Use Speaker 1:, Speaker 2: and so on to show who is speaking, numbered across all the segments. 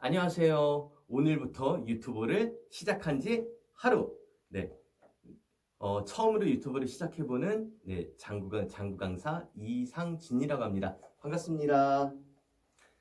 Speaker 1: 안녕하세요. 오늘부터 유튜브를 시작한 지 하루. 네. 처음으로 유튜브를 시작해보는 장구 강사 이상진이라고 합니다. 반갑습니다.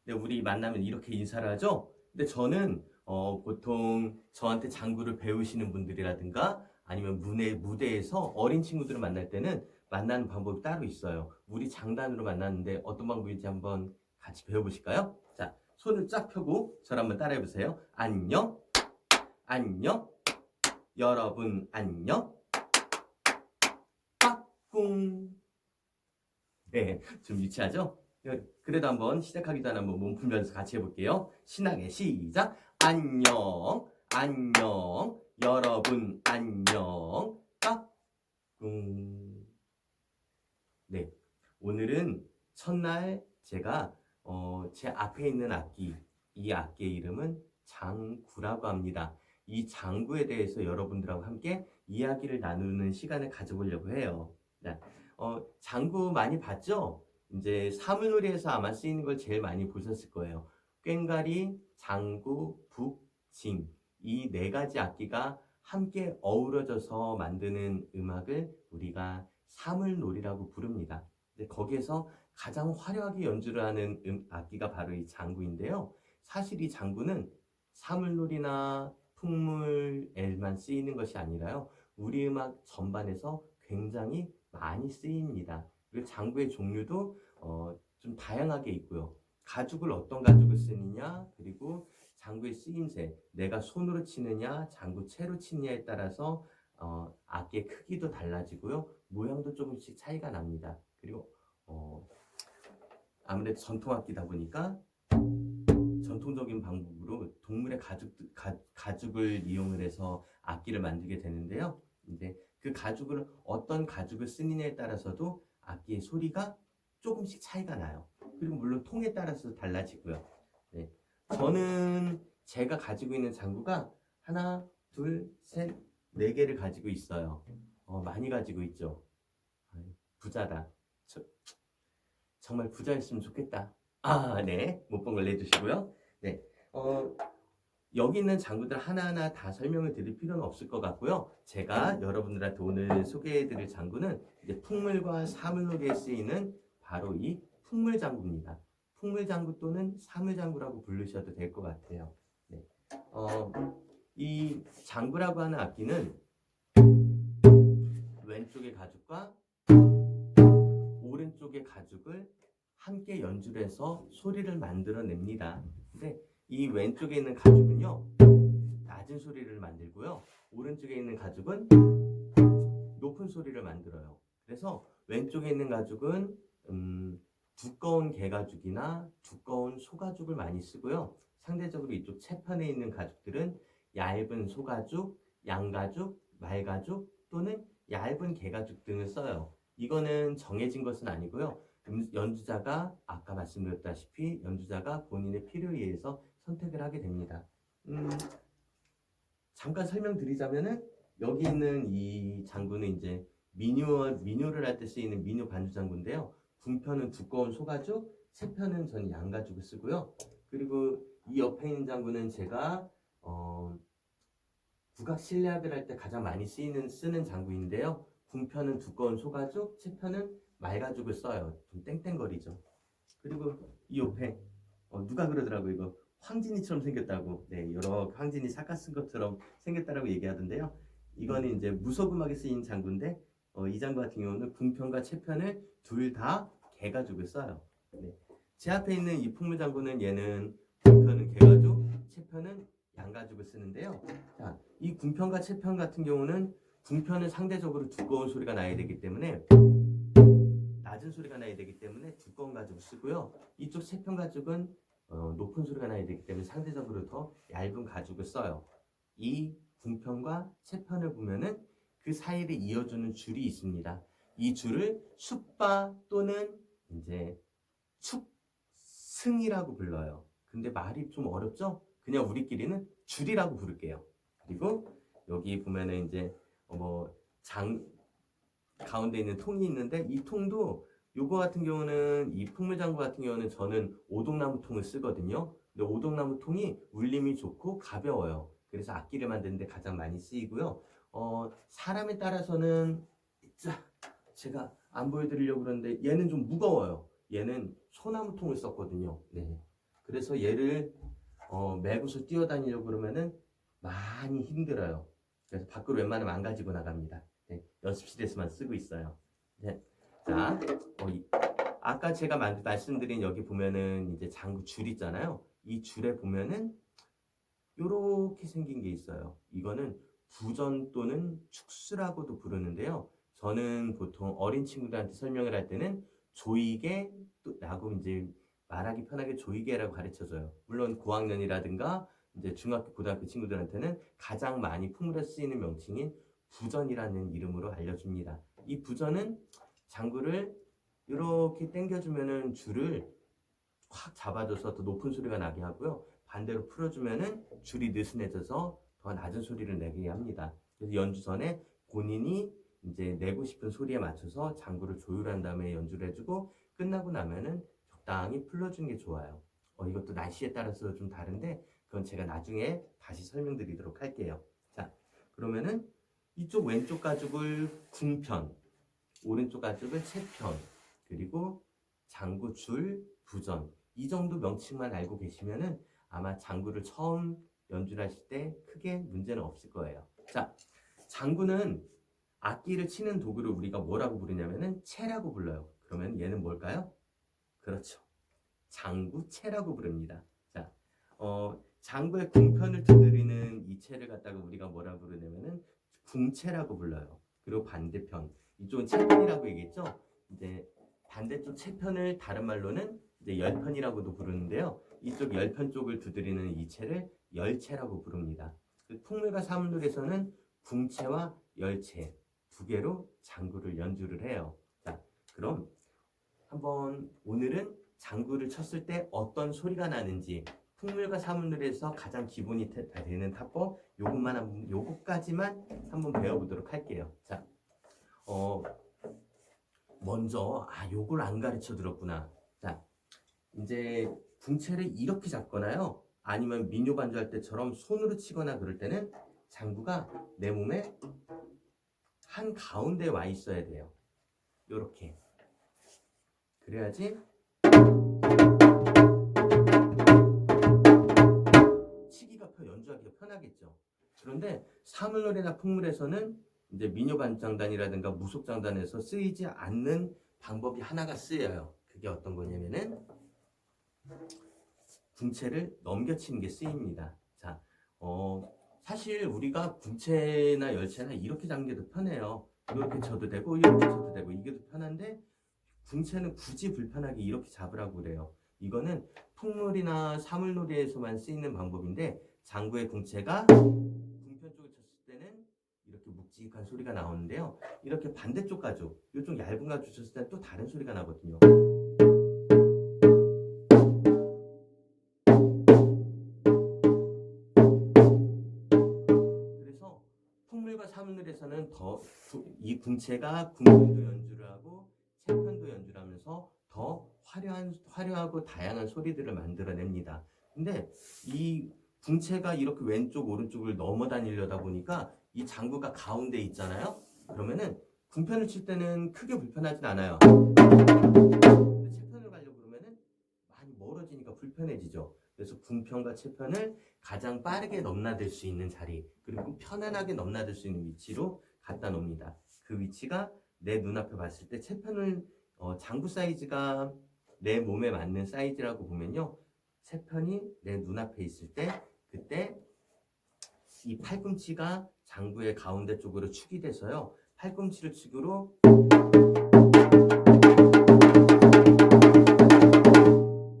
Speaker 1: 네, 우리 만나면 이렇게 인사를 하죠? 근데 저는 보통 저한테 장구를 배우시는 분들이라든가 아니면 무대에서 어린 친구들을 만날 때는 만나는 방법이 따로 있어요. 우리 장단으로 만났는데 어떤 방법인지 한번 같이 배워보실까요? 자, 손을 쫙 펴고 저를 한번 따라해보세요. 안녕, 안녕, 여러분 안녕, 빠꿍. 네, 좀 유치하죠? 그래도 한번 시작하기 전에 한번 몸 풀면서 같이 해볼게요. 신나게 시작. 안녕, 안녕, 여러분 안녕, 까꿍. 네, 오늘은 첫날 제가 제 앞에 있는 악기, 이 악기의 이름은 장구라고 합니다. 이 장구에 대해서 여러분들하고 함께 이야기를 나누는 시간을 가져보려고 해요. 네, 장구 많이 봤죠? 이제 사물놀이에서 아마 쓰이는 걸 제일 많이 보셨을 거예요. 꽹과리, 장구, 북, 징. 이 네 가지 악기가 함께 어우러져서 만드는 음악을 우리가 사물놀이라고 부릅니다. 근데 거기에서 가장 화려하게 연주를 하는 악기가 바로 이 장구인데요. 사실 이 장구는 사물놀이나 풍물에만 쓰이는 것이 아니라요. 우리 음악 전반에서 굉장히 많이 쓰입니다. 그리고 장구의 종류도 좀 다양하게 있고요. 가죽을 어떤 가죽을 쓰느냐, 그리고 장구의 쓰임새, 내가 손으로 치느냐, 장구채로 치느냐에 따라서 악기의 크기도 달라지고요. 모양도 조금씩 차이가 납니다. 그리고 아무래도 전통악기다 보니까 전통적인 방법으로 동물의 가죽을 이용을 해서 악기를 만들게 되는데요. 이제 그 가죽을 어떤 가죽을 쓰느냐에 따라서도 악기의 소리가 조금씩 차이가 나요. 그리고 물론 통에 따라서 달라지고요. 네. 저는 제가 가지고 있는 장구가 하나, 둘, 셋, 네 개를 가지고 있어요. 많이 가지고 있죠. 부자다. 정말 부자였으면 좋겠다. 아, 네. 못 본 걸 내주시고요. 네. 여기 있는 장구들 하나하나 다 설명을 드릴 필요는 없을 것 같고요. 제가 여러분들한테 오늘 소개해드릴 장구는 이제 풍물과 사물놀이에 쓰이는 바로 이 풍물장구입니다. 풍물장구 또는 사물장구라고 부르셔도 될 것 같아요. 네. 이 장구라고 하는 악기는 왼쪽의 가죽과 오른쪽의 가죽을 함께 연주를 해서 소리를 만들어냅니다. 근데 이 왼쪽에 있는 가죽은요, 낮은 소리를 만들고요. 오른쪽에 있는 가죽은 높은 소리를 만들어요. 그래서 왼쪽에 있는 가죽은 두꺼운 개가죽이나 두꺼운 소가죽을 많이 쓰고요. 상대적으로 이쪽 채판에 있는 가죽들은 얇은 소가죽, 양가죽, 말가죽 또는 얇은 개가죽 등을 써요. 이거는 정해진 것은 아니고요. 연주자가 아까 말씀드렸다시피 연주자가 본인의 필요에 의해서 선택을 하게 됩니다. 잠깐 설명드리자면은 여기 있는 이 장구는 이제 민요를 할 때 쓰이는 민요 반주 장구인데요. 궁편은 두꺼운 소가죽, 채편은 저는 양가죽을 쓰고요. 그리고 이 옆에 있는 장구는 제가 국악 실내악을 할 때 가장 많이 쓰는 장구인데요. 궁편은 두꺼운 소가죽, 채편은 말가죽을 써요. 좀 땡땡거리죠. 그리고 이 옆에 누가 그러더라고 이거 황진이처럼 생겼다고. 네, 여러 황진이 사카 쓴 것처럼 생겼다라고 얘기하던데요. 이거는 이제 무속음악에 쓰인 장구인데 이 장구 같은 경우는 궁편과 채편을 둘 다 개가죽을 써요. 네. 제 앞에 있는 이 풍물장구는 얘는 궁편은 개가죽, 채편은 양가죽을 쓰는데요. 자, 이 궁편과 채편 같은 경우는 궁편은 상대적으로 두꺼운 소리가 나야 되기 때문에 낮은 소리가 나야 되기 때문에 두꺼운 가죽을 쓰고요. 이쪽 채편 가죽은 높은 소리가 나야 되기 때문에 상대적으로 더 얇은 가죽을 써요. 이 궁편과 채편을 보면은 그 사이를 이어주는 줄이 있습니다. 이 줄을 숫바 또는 이제 축승이라고 불러요. 근데 말이 좀 어렵죠? 그냥 우리끼리는 줄이라고 부를게요. 그리고 여기 보면은 이제 가운데 있는 통이 있는데 이 통도 요거 같은 경우는 이 풍물장구 같은 경우는 저는 오동나무 통을 쓰거든요. 근데 오동나무 통이 울림이 좋고 가벼워요. 그래서 악기를 만드는데 가장 많이 쓰이고요. 사람에 따라서는 제가 안 보여드리려고 그러는데 얘는 좀 무거워요. 얘는 소나무 통을 썼거든요. 네. 그래서 얘를 메고서 뛰어다니려고 그러면은 많이 힘들어요. 그래서 밖으로 웬만하면 안 가지고 나갑니다. 네. 연습실에서만 쓰고 있어요. 네. 자, 아까 제가 말씀드린 여기 보면은 이제 장구 줄 있잖아요. 이 줄에 보면은 요렇게 생긴 게 있어요. 이거는 부전 또는 축수라고도 부르는데요. 저는 보통 어린 친구들한테 설명을 할 때는 조이개라고 이제 말하기 편하게 조이개라고 가르쳐줘요. 물론 고학년이라든가 이제 중학교, 고등학교 친구들한테는 가장 많이 풍물에 쓰이는 명칭인 부전이라는 이름으로 알려줍니다. 이 부전은 장구를 이렇게 당겨주면은 줄을 확 잡아줘서 더 높은 소리가 나게 하고요. 반대로 풀어주면은 줄이 느슨해져서 더 낮은 소리를 내게 합니다. 그래서 연주 전에 본인이 이제 내고 싶은 소리에 맞춰서 장구를 조율한 다음에 연주를 해주고 끝나고 나면은 적당히 풀어주는 게 좋아요. 이것도 날씨에 따라서 좀 다른데 그건 제가 나중에 다시 설명드리도록 할게요. 자, 그러면은 이쪽 왼쪽 가죽을 궁편, 오른쪽 가죽을 채편, 그리고 장구 줄, 부전 이 정도 명칭만 알고 계시면은 아마 장구를 처음 연주를 하실 때 크게 문제는 없을 거예요. 자, 장구는 악기를 치는 도구를 우리가 뭐라고 부르냐면은 채라고 불러요. 그러면 얘는 뭘까요? 그렇죠. 장구채라고 부릅니다. 자, 장구의 궁편을 두드리는 이 채를 갖다가 우리가 뭐라고 부르냐면은 궁채라고 불러요. 그리고 반대편, 이쪽은 채편이라고 얘기했죠. 이제 반대쪽 채편을 다른 말로는 이제 열편이라고도 부르는데요. 이쪽 열편 쪽을 두드리는 이 채를 열채라고 부릅니다. 풍물과 사물놀이에서는 궁채와 열채 두 개로 장구를 연주를 해요. 자, 그럼 한번 오늘은 장구를 쳤을 때 어떤 소리가 나는지 풍물과 사물놀이에서 가장 기본이 되는 타법 요것까지만 한번 배워보도록 할게요. 자, 먼저 요걸 안 가르쳐 들었구나. 자, 이제 궁채를 이렇게 잡거나요. 아니면 민요 반주할 때처럼 손으로 치거나 그럴 때는 장구가 내 몸에 한 가운데에 와 있어야 돼요. 요렇게. 그래야지 연주하기가 편하겠죠. 그런데 사물놀이나 풍물에서는 이제 민요 반장단이라든가 무속장단에서 쓰이지 않는 방법이 하나가 쓰여요. 그게 어떤 거냐면은 궁채를 넘겨치는 게 쓰입니다. 자, 사실 우리가 궁채나 열채나 이렇게 잡는 게 더 편해요. 이렇게 쳐도 되고 이렇게 쳐도 되고 이게 더 편한데 궁채는 굳이 불편하게 이렇게 잡으라고 그래요. 이거는 풍물이나 사물놀이에서만 쓰이는 방법인데 장구의 궁채가 궁편 쪽을 쳤을 때는 이렇게 묵직한 소리가 나오는데요. 이렇게 반대쪽 가죽, 이쪽 얇은 가죽 쳤을 때는 또 다른 소리가 나거든요. 그래서 풍물과 사물놀이에서는 이 궁채가 궁편도 연주를 하고 채편도 연주를 하면서 더 화려하고 다양한 소리들을 만들어냅니다. 근데 이 궁채가 이렇게 왼쪽 오른쪽을 넘어 다니려다 보니까 이 장구가 가운데 있잖아요. 그러면은 궁편을 칠 때는 크게 불편하진 않아요. 근데 채편을 가려고 그러면은 많이 멀어지니까 불편해지죠. 그래서 궁편과 채편을 가장 빠르게 넘나들 수 있는 자리, 그리고 편안하게 넘나들 수 있는 위치로 갖다 놓습니다. 그 위치가 내 눈앞에 봤을 때 채편을 장구 사이즈가 내 몸에 맞는 사이즈라고 보면요. 채편이 내 눈앞에 있을 때 그때 이 팔꿈치가 장구의 가운데 쪽으로 축이 돼서요. 팔꿈치를 축으로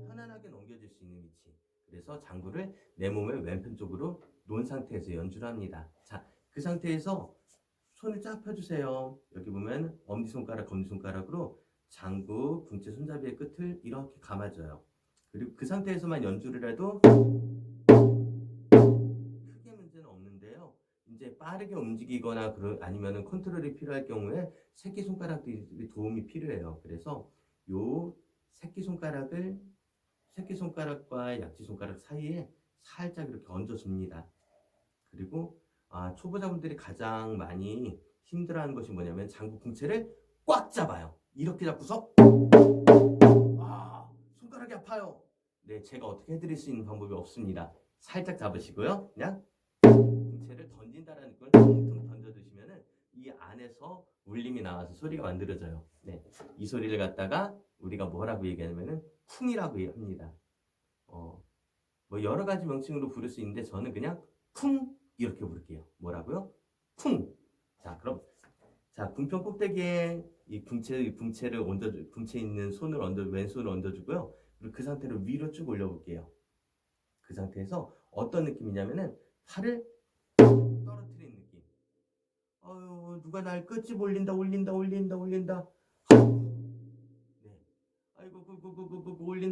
Speaker 1: 편안하게 넘겨질 수 있는 위치. 그래서 장구를 내 몸의 왼편 쪽으로 놓은 상태에서 연주를 합니다. 자, 그 상태에서 손을 쫙 펴주세요. 여기 보면 엄지손가락, 검지손가락으로 장구, 궁채 손잡이의 끝을 이렇게 감아줘요. 그리고 그 상태에서만 연주를 해도 크게 문제는 없는데요. 이제 빠르게 움직이거나 아니면 컨트롤이 필요할 경우에 새끼손가락들이 도움이 필요해요. 그래서 요 새끼손가락을 새끼손가락과 약지손가락 사이에 살짝 이렇게 얹어줍니다. 그리고 초보자분들이 가장 많이 힘들어하는 것이 뭐냐면 장구 궁채를 꽉 잡아요. 이렇게 잡고서 손가락이 아파요. 네, 제가 어떻게 해드릴 수 있는 방법이 없습니다. 살짝 잡으시고요. 그냥 궁채를 던진다라는 걸 퉁퉁 던져주시면은 이 안에서 울림이 나와서 소리가 만들어져요. 네, 이 소리를 갖다가 우리가 뭐라고 얘기하냐면은 쿵이라고 합니다. 뭐 여러 가지 명칭으로 부를 수 있는데 저는 그냥 쿵 이렇게 부를게요. 뭐라고요? 쿵. 자, 그럼 궁평 꼭대기에 이 궁채를 얹어주, 궁채 있는 손을 왼손을 얹어주고요. 그리고 그 상태로 위로 쭉 올려볼게요. 그 상태에서 어떤 느낌이냐면은 팔을 떨어뜨리는 느낌. 누가 날 끝집 올린다. 네. 아이고,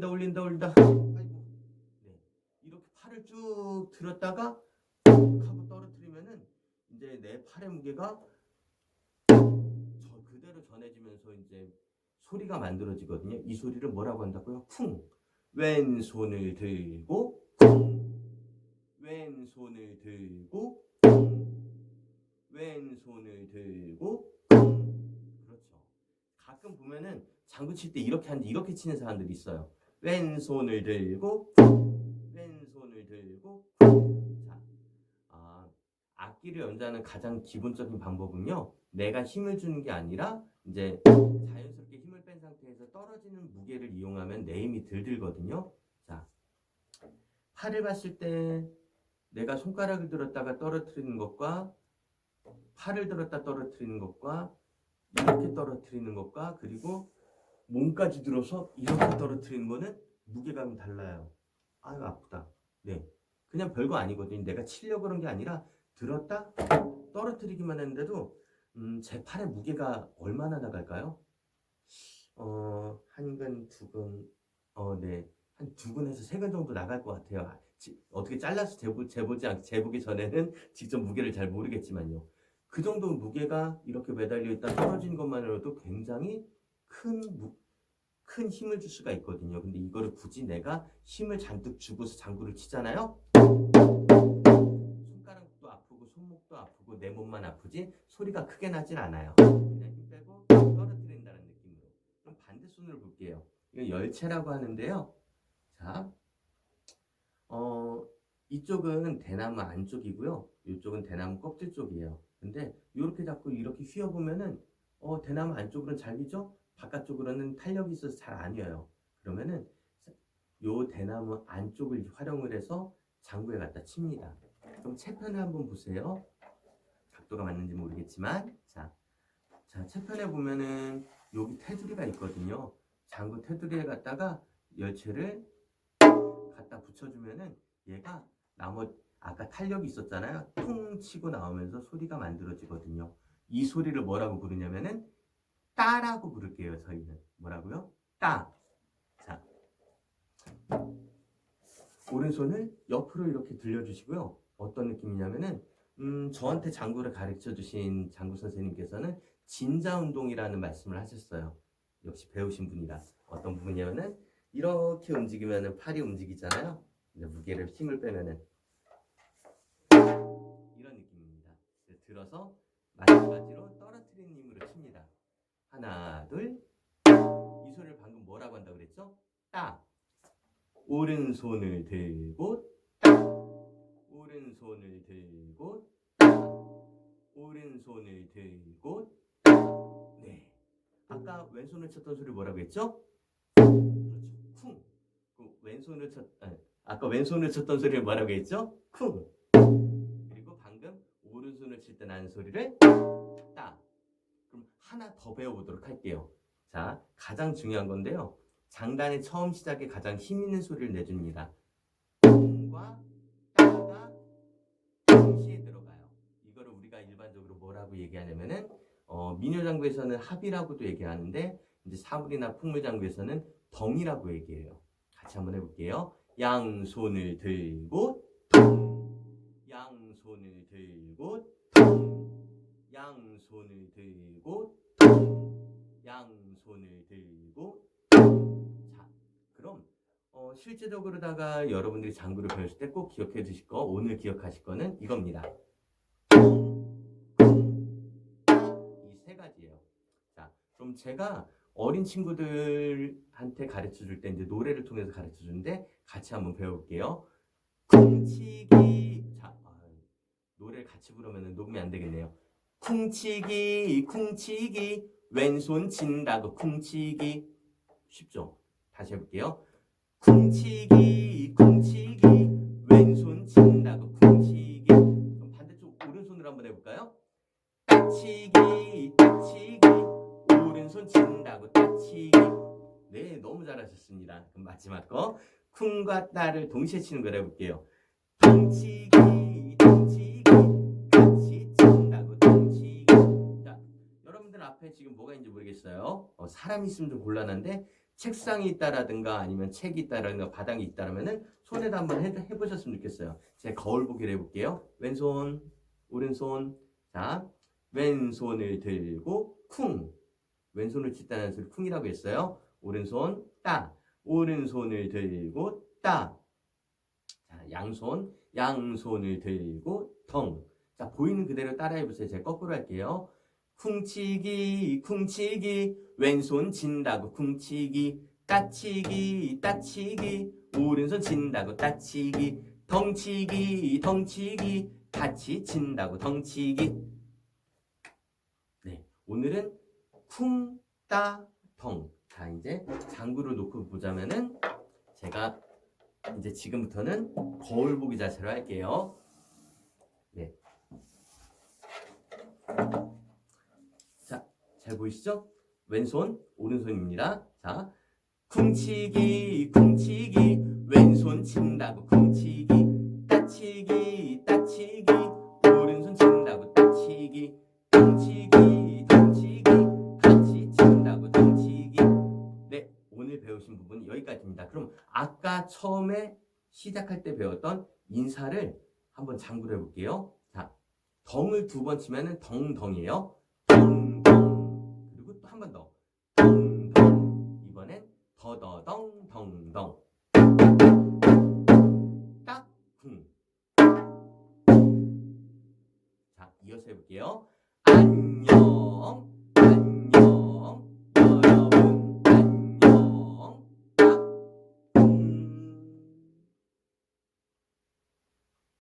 Speaker 1: 올린다. 아이고. 네. 이렇게 팔을 쭉 들었다가 하고 떨어뜨리면은 이제 내 팔의 무게가 그대로 전해지면서 이제 소리가 만들어지거든요. 이 소리를 뭐라고 한다고요? 쿵. 왼손을 들고 쿵. 왼손을 들고 쿵. 왼손을 들고 쿵. 그렇죠. 가끔 보면은 장구 칠 때 이렇게 하는데 이렇게 치는 사람들이 있어요. 왼손을 들고 쿵. 왼손을 들고 쿵. 자, 악기를 연주하는 가장 기본적인 방법은요. 내가 힘을 주는 게 아니라 이제 자연스럽게 힘을 뺀 상태에서 떨어지는 무게를 이용하면 내 힘이 덜 들거든요. 자, 팔을 봤을 때 내가 손가락을 들었다가 떨어뜨리는 것과 팔을 들었다 떨어뜨리는 것과 이렇게 떨어뜨리는 것과 그리고 몸까지 들어서 이렇게 떨어뜨리는 거는 무게감이 달라요. 아유 아프다. 네, 그냥 별거 아니거든요. 내가 치려고 그런 게 아니라 들었다 떨어뜨리기만 했는데도 제 팔의 무게가 얼마나 나갈까요? 한 근, 두 근, 네, 한 두 근에서 세 근 정도 나갈 것 같아요. 어떻게 잘라서 재보기 전에는 직접 무게를 잘 모르겠지만요. 그 정도 무게가 이렇게 매달려 있다 떨어진 것만으로도 굉장히 큰 힘을 줄 수가 있거든요. 근데 이거를 굳이 내가 힘을 잔뜩 주고서 장구를 치잖아요. 손가락도 아프고 손목도 아프고 내 몸만 아프지 소리가 크게 나진 않아요. 그냥 힘 빼고 떨어뜨린다는 느낌으로. 그럼 반대손으로 볼게요. 이건 열채라고 하는데요. 자, 이쪽은 대나무 안쪽이고요. 이쪽은 대나무 껍질 쪽이에요. 근데 이렇게 잡고 이렇게 휘어보면은 대나무 안쪽으로는 잘 휘죠? 바깥쪽으로는 탄력이 있어서 잘 안 휘어요. 그러면은 요 대나무 안쪽을 활용을 해서 장구에 갖다 칩니다. 그럼 채편을 한번 보세요. 각도가 맞는지 모르겠지만 자 채편에 보면은 여기 테두리가 있거든요. 장구 테두리에 갖다가 열채를 갖다 붙여주면은 얘가 아까 탄력이 있었잖아요. 퉁 치고 나오면서 소리가 만들어지거든요. 이 소리를 뭐라고 부르냐면은 따라고 부를게요. 저희는 뭐라고요? 따. 자, 오른손을 옆으로 이렇게 들려주시고요. 어떤 느낌이냐면은 저한테 장구를 가르쳐 주신 장구 선생님께서는 진자 운동이라는 말씀을 하셨어요. 역시 배우신 분이라. 어떤 부분이냐면은 이렇게 움직이면은 팔이 움직이잖아요. 무게를 힘을 빼면은 이런 느낌입니다. 들어서 마찬가지로 떨어뜨리는 힘으로 칩니다. 하나, 둘. 이 소리를 방금 뭐라고 한다고 그랬죠? 따. 오른손을 들고 따. 오른손을 들고 따. 오른손을 들고 따. 네. 아까 왼손을 쳤던 소리 뭐라고 했죠? 그렇죠. 쿵. 아까 왼손을 쳤던 소리를 뭐라고 했죠? 쿵. 그리고 방금 오른손을 칠 때 나는 소리를 따. 그럼 하나 더 배워보도록 할게요. 자, 가장 중요한 건데요. 장단의 처음 시작에 가장 힘 있는 소리를 내줍니다. 쿵과 따가 동시에 들어가요. 이거를 우리가 일반적으로 뭐라고 얘기하냐면은 민요장구에서는 합이라고도 얘기하는데 이제 사물이나 풍물장구에서는 덩이라고 얘기해요. 같이 한번 해볼게요. 양손을 들고 덩. 양손을 들고 덩. 양손을 들고 덩. 양손을 들고 덩. 자, 그럼 실제적으로다가 여러분들이 장구를 배웠을 때 꼭 기억해 두실 거, 오늘 기억하실 거는 이겁니다. 이 세 가지예요. 자, 그럼 제가 어린 친구들한테 가르쳐 줄 때 이제 노래를 통해서 가르쳐 주는데 같이 한번 배워볼게요. 쿵치기. 자, 노래를 같이 부르면 녹음이 안 되겠네요. 쿵치기, 쿵치기, 왼손 친다고 쿵치기. 쉽죠? 다시 해볼게요. 쿵치기, 쿵치기, 왼손 친다고 쿵치기. 그럼 반대쪽 오른손으로 한번 해볼까요? 따치기, 따치기, 오른손 친다고 따치기. 네, 너무 잘하셨습니다. 그럼 마지막 거 쿵과 따를 동시에 치는 걸 해볼게요. 덩치기, 덩치기, 같이 친다고 덩치기. 자, 여러분들 앞에 지금 뭐가 있는지 모르겠어요. 사람이 있으면 좀 곤란한데 책상이 있다라든가 아니면 책이 있다라든가 바닥이 있다라면은 손에다 한번 해보셨으면 좋겠어요. 제가 거울 보기를 해볼게요. 왼손, 오른손. 자, 왼손을 들고 쿵. 왼손을 찢다는 소리 쿵이라고 했어요. 오른손 따. 오른손을 들고 따. 자, 양손을 들고 덩. 자, 보이는 그대로 따라해보세요. 제가 거꾸로 할게요. 쿵치기, 쿵치기, 왼손 친다고 쿵치기, 따치기, 따치기, 오른손 친다고 따치기, 덩치기, 덩치기, 같이 친다고 덩치기. 네, 오늘은 쿵, 따, 덩. 자, 이제 장구를 놓고 보자면은 제가 이제 지금부터는 거울 보기 자세로 할게요. 네. 자, 잘 보이시죠? 왼손, 오른손입니다. 자, 쿵치기, 쿵치기, 왼손 친다고 쿵치기, 따치기, 따치기, 오른손 친다고 따치기, 덩치기, 덩치기, 같이 친다고 덩치기. 네, 오늘 배우신 부분은 여기까지입니다. 그럼 아까 처음에 시작할 때 배웠던 인사를 한번 장구를 해볼게요. 자, 덩을 두 번 치면은 덩덩이에요. 덩덩. 그리고 또 한 번 더. 덩덩. 이번엔 더더덩 덩덩. 딱쿵. 자, 이어서 해볼게요. 안녕.